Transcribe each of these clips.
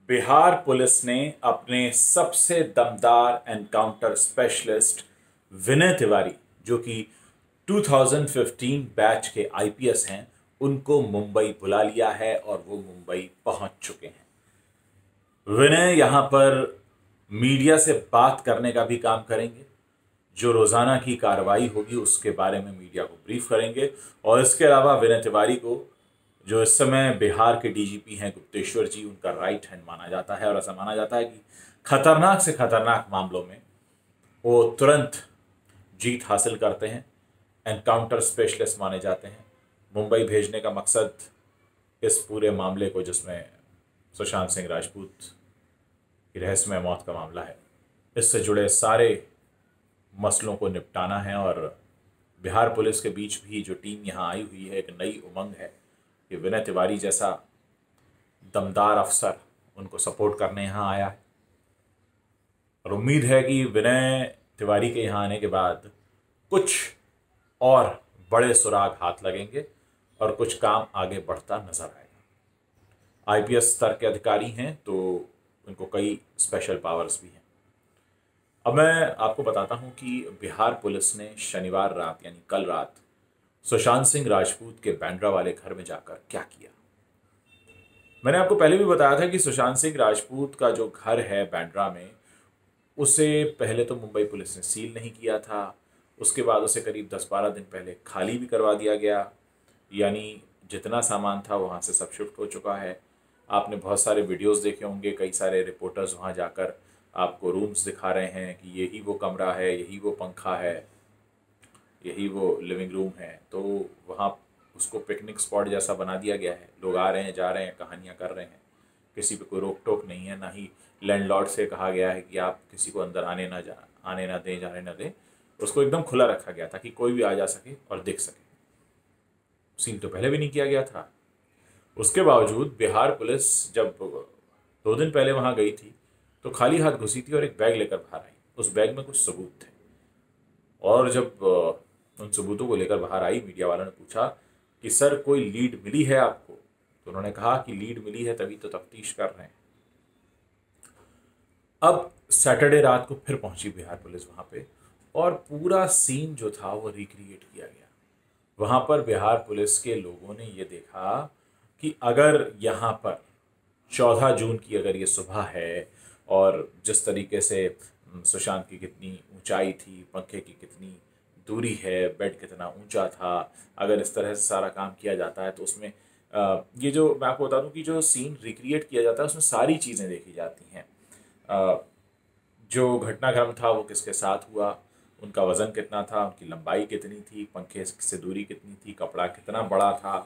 Bihar police ने अपने सबसे दमदार एनकाउंटर स्पेशलिस्ट विनय तिवारी, जो कि 2015 बैच के आईपीएस हैं, उनको मुंबई बुला लिया है और वो मुंबई पहुंच चुके हैं। विनय यहां पर मीडिया से बात करने का भी काम करेंगे। जो रोजाना की कार्रवाई होगी उसके बारे में मीडिया को ब्रीफ करेंगे। और इसके अलावा विनय तिवारी को, जो इस समय बिहार के डीजीपी हैं गुप्तेश्वर जी, उनका राइट हैंड माना जाता है और ऐसा माना जाता है कि खतरनाक से खतरनाक मामलों में वो तुरंत जीत हासिल करते हैं। एनकाउंटर स्पेशलिस्ट माने जाते हैं। मुंबई भेजने का मकसद इस पूरे मामले को, जिसमें सुशांत सिंह राजपूत की रहस्यमय मौत का मामला है, इससे जुड़े सारे मसलों को निपटाना है। और बिहार पुलिस के बीच भी जो टीम यहाँ आई हुई है, एक नई उमंग है कि विनय तिवारी जैसा दमदार अफसर उनको सपोर्ट करने यहाँ आया है। और उम्मीद है कि विनय तिवारी के यहाँ आने के बाद कुछ और बड़े सुराग हाथ लगेंगे और कुछ काम आगे बढ़ता नजर आएगा। आईपीएस स्तर के अधिकारी हैं तो उनको कई स्पेशल पावर्स भी हैं। अब मैं आपको बताता हूं कि बिहार पुलिस ने शनिवार रात यानी कल रात सुशांत सिंह राजपूत के बांद्रा वाले घर में जाकर क्या किया। मैंने आपको पहले भी बताया था कि सुशांत सिंह राजपूत का जो घर है बांद्रा में, उसे पहले तो मुंबई पुलिस ने सील नहीं किया था। उसके बाद उसे करीब 10-12 दिन पहले खाली भी करवा दिया गया। यानी जितना सामान था वहाँ से सब शिफ्ट हो चुका है। आपने बहुत सारे वीडियोस देखे होंगे, कई सारे रिपोर्टर्स वहाँ जाकर आपको रूम्स दिखा रहे हैं कि यही वो कमरा है, यही वो पंखा है, यही वो लिविंग रूम है। तो वहाँ उसको पिकनिक स्पॉट जैसा बना दिया गया है। लोग आ रहे हैं, जा रहे हैं, कहानियाँ कर रहे हैं। किसी पे कोई रोक टोक नहीं है। ना ही लैंडलॉर्ड से कहा गया है कि आप किसी को अंदर आने ना दें, जाने ना दें। उसको एकदम खुला रखा गया था कि कोई भी आ जा सके और देख सके। सील तो पहले भी नहीं किया गया था। उसके बावजूद बिहार पुलिस जब 2 दिन पहले वहां गई थी तो खाली हाथ घुसी थी और एक बैग लेकर बाहर आई। उस बैग में कुछ सबूत थे। और जब उन सबूतों को लेकर बाहर आई, मीडिया वालों ने पूछा कि सर कोई लीड मिली है आपको, तो उन्होंने कहा कि लीड मिली है तभी तो तफ्तीश कर रहे हैं। अब सैटरडे रात को फिर पहुंची बिहार पुलिस वहां पे और पूरा सीन जो था वो रिक्रिएट किया गया। वहां पर बिहार पुलिस के लोगों ने ये देखा कि अगर यहाँ पर 14 जून की अगर ये सुबह है और जिस तरीके से सुशांत की कितनी ऊंचाई थी, पंखे की कितनी दूरी है, बेड कितना ऊंचा था, अगर इस तरह से सारा काम किया जाता है तो उसमें ये जो मैं आपको बता दूं कि जो सीन रिक्रिएट किया जाता है उसमें सारी चीज़ें देखी जाती हैं। अ, जो घटनाक्रम था वो किसके साथ हुआ, उनका वजन कितना था, उनकी लंबाई कितनी थी, पंखे से दूरी कितनी थी, कपड़ा कितना बड़ा था,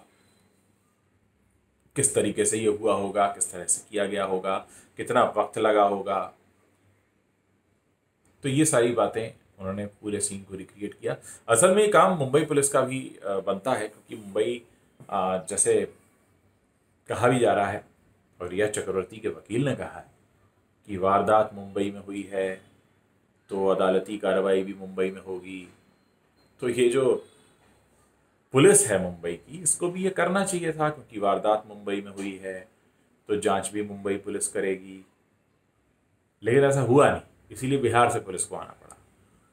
किस तरीके से ये हुआ होगा, किस तरह से किया गया होगा, कितना वक्त लगा होगा। तो ये सारी बातें उन्होंने पूरे सीन को रिक्रिएट किया। असल में ये काम मुंबई पुलिस का भी बनता है, क्योंकि मुंबई जैसे कहा भी जा रहा है और रिया चक्रवर्ती के वकील ने कहा है कि वारदात मुंबई में हुई है तो अदालती कार्रवाई भी मुंबई में होगी। तो ये जो पुलिस है मुंबई की, इसको भी ये करना चाहिए था, क्योंकि वारदात मुंबई में हुई है तो जांच भी मुंबई पुलिस करेगी। लेकिन ऐसा हुआ नहीं, इसीलिए बिहार से पुलिस को आना पड़ा।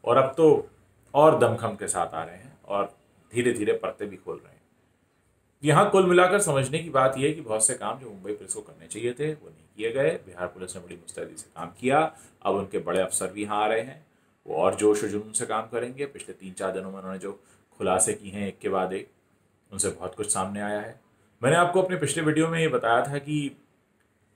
और अब तो और दमखम के साथ आ रहे हैं और धीरे धीरे परतें भी खोल रहे हैं। यहाँ कुल मिलाकर समझने की बात यह है कि बहुत से काम जो मुंबई पुलिस को करने चाहिए थे वो नहीं किए गए। बिहार पुलिस ने बड़ी मुस्तैदी से काम किया। अब उनके बड़े अफसर भी यहाँ आ रहे हैं, वो और जोश और जुनून से काम करेंगे। पिछले 3-4 दिनों में उन्होंने जो खुलासे किए हैं एक के बाद एक, उनसे बहुत कुछ सामने आया है। मैंने आपको अपने पिछले वीडियो में ये बताया था कि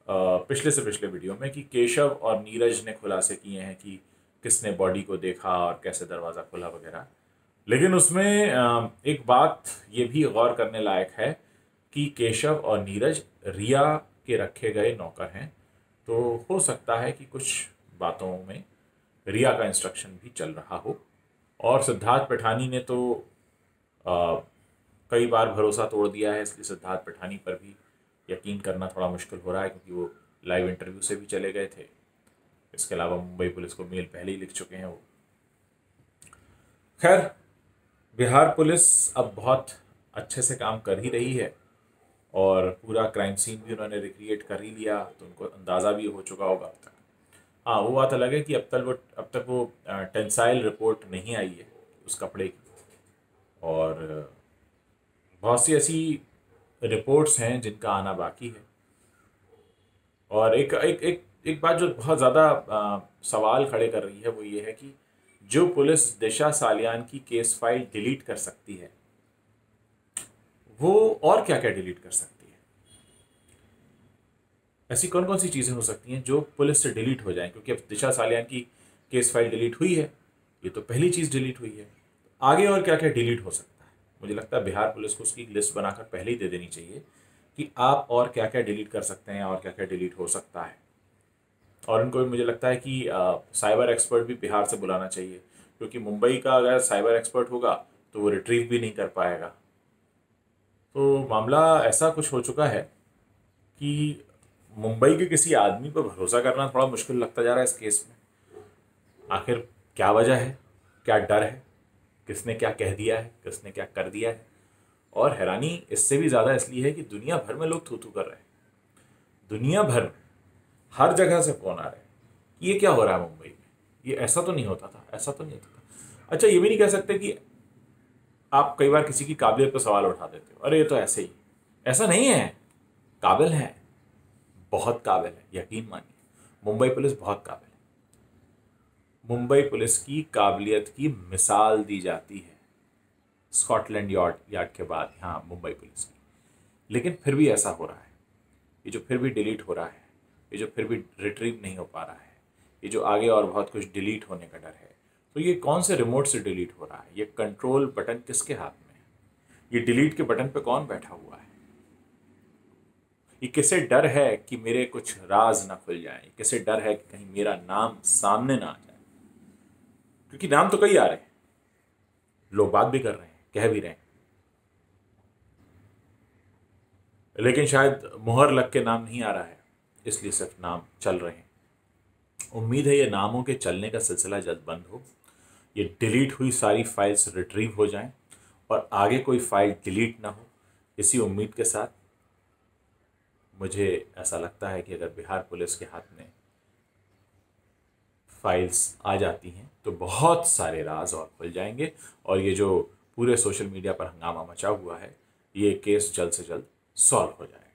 पिछले से पिछले वीडियो में कि केशव और नीरज ने खुलासे किए हैं कि किसने बॉडी को देखा और कैसे दरवाज़ा खुला वगैरह। लेकिन उसमें एक बात ये भी गौर करने लायक है कि केशव और नीरज रिया के रखे गए नौकर हैं। तो हो सकता है कि कुछ बातों में रिया का इंस्ट्रक्शन भी चल रहा हो। और सिद्धार्थ पिठानी ने तो अ, कई बार भरोसा तोड़ दिया है, इसलिए सिद्धार्थ पिठानी पर भी यकीन करना थोड़ा मुश्किल हो रहा है, क्योंकि वो लाइव इंटरव्यू से भी चले गए थे। इसके अलावा मुंबई पुलिस को मेल पहले ही लिख चुके हैं वो। खैर, बिहार पुलिस अब बहुत अच्छे से काम कर ही रही है। और पूरा क्राइम सीन भी उन्होंने रिक्रिएट कर ही लिया, तो उनको अंदाज़ा भी हो चुका होगा अब तक। हाँ, वो बात अलग है कि अब तक वो टेंसाइल रिपोर्ट नहीं आई है उस कपड़े की, और बहुत सी ऐसी रिपोर्ट्स हैं जिनका आना बाकी है। और एक एक एक एक बात जो बहुत ज़्यादा सवाल खड़े कर रही है वो ये है कि जो पुलिस दिशा सालियान की केस फाइल डिलीट कर सकती है, वो और क्या क्या डिलीट कर सकती है? ऐसी कौन कौन सी चीज़ें हो सकती हैं जो पुलिस से डिलीट हो जाएं? क्योंकि अब दिशा सालियान की केस फाइल डिलीट हुई है, ये तो पहली चीज़ डिलीट हुई है। आगे और क्या क्या डिलीट हो सकता है? मुझे लगता है बिहार पुलिस को उसकी लिस्ट बनाकर पहले ही दे देनी चाहिए कि आप और क्या क्या डिलीट कर सकते हैं और क्या क्या डिलीट हो सकता है। और उनको मुझे लगता है कि साइबर एक्सपर्ट भी बिहार से बुलाना चाहिए, क्योंकि मुंबई का अगर साइबर एक्सपर्ट होगा तो वो रिट्रीव भी नहीं कर पाएगा। तो मामला ऐसा कुछ हो चुका है कि मुंबई के किसी आदमी पर भरोसा करना थोड़ा मुश्किल लगता जा रहा है इस केस में। आखिर क्या वजह है, क्या डर है, किसने क्या कह दिया है, किसने क्या कर दिया है? और हैरानी इससे भी ज़्यादा इसलिए है कि दुनिया भर में लोग थू थू कर रहे हैं। दुनिया भर में हर जगह से फोन आ रहे हैं कि ये क्या हो रहा है मुंबई में, ये ऐसा तो नहीं होता था, ऐसा तो नहीं होता था। अच्छा, ये भी नहीं कह सकते कि आप कई बार किसी की काबिलियत पर सवाल उठा देते हो, अरे ये तो ऐसे ही, ऐसा नहीं है, काबिल है, बहुत काबिल है, यकीन मानिए मुंबई पुलिस बहुत काबिल है। मुंबई पुलिस की काबिलियत की मिसाल दी जाती है स्कॉटलैंड यार्ड के बाद यहाँ मुंबई पुलिस की। लेकिन फिर भी ऐसा हो रहा है, ये जो फिर भी डिलीट हो रहा है, ये जो फिर भी रिट्रीव नहीं हो पा रहा है, ये जो आगे और बहुत कुछ डिलीट होने का डर है, तो ये कौन से रिमोट से डिलीट हो रहा है? ये कंट्रोल बटन किसके हाथ में है? ये डिलीट के बटन पे कौन बैठा हुआ है? ये किसे डर है कि मेरे कुछ राज ना खुल जाए? किसे डर है कि कहीं मेरा नाम सामने ना आ जाए? क्योंकि नाम तो कई आ रहे हैं, लोग बात भी कर रहे हैं, कह भी रहे हैं, लेकिन शायद मुहर लग के नाम नहीं आ रहा है, इसलिए सिर्फ नाम चल रहे हैं। उम्मीद है ये नामों के चलने का सिलसिला जल्द बंद हो, ये डिलीट हुई सारी फाइल्स रिट्रीव हो जाएं और आगे कोई फाइल डिलीट ना हो। इसी उम्मीद के साथ मुझे ऐसा लगता है कि अगर बिहार पुलिस के हाथ में फाइल्स आ जाती हैं तो बहुत सारे राज और खुल जाएंगे, और ये जो पूरे सोशल मीडिया पर हंगामा मचा हुआ है, ये केस जल्द से जल्द सॉल्व हो जाएगा।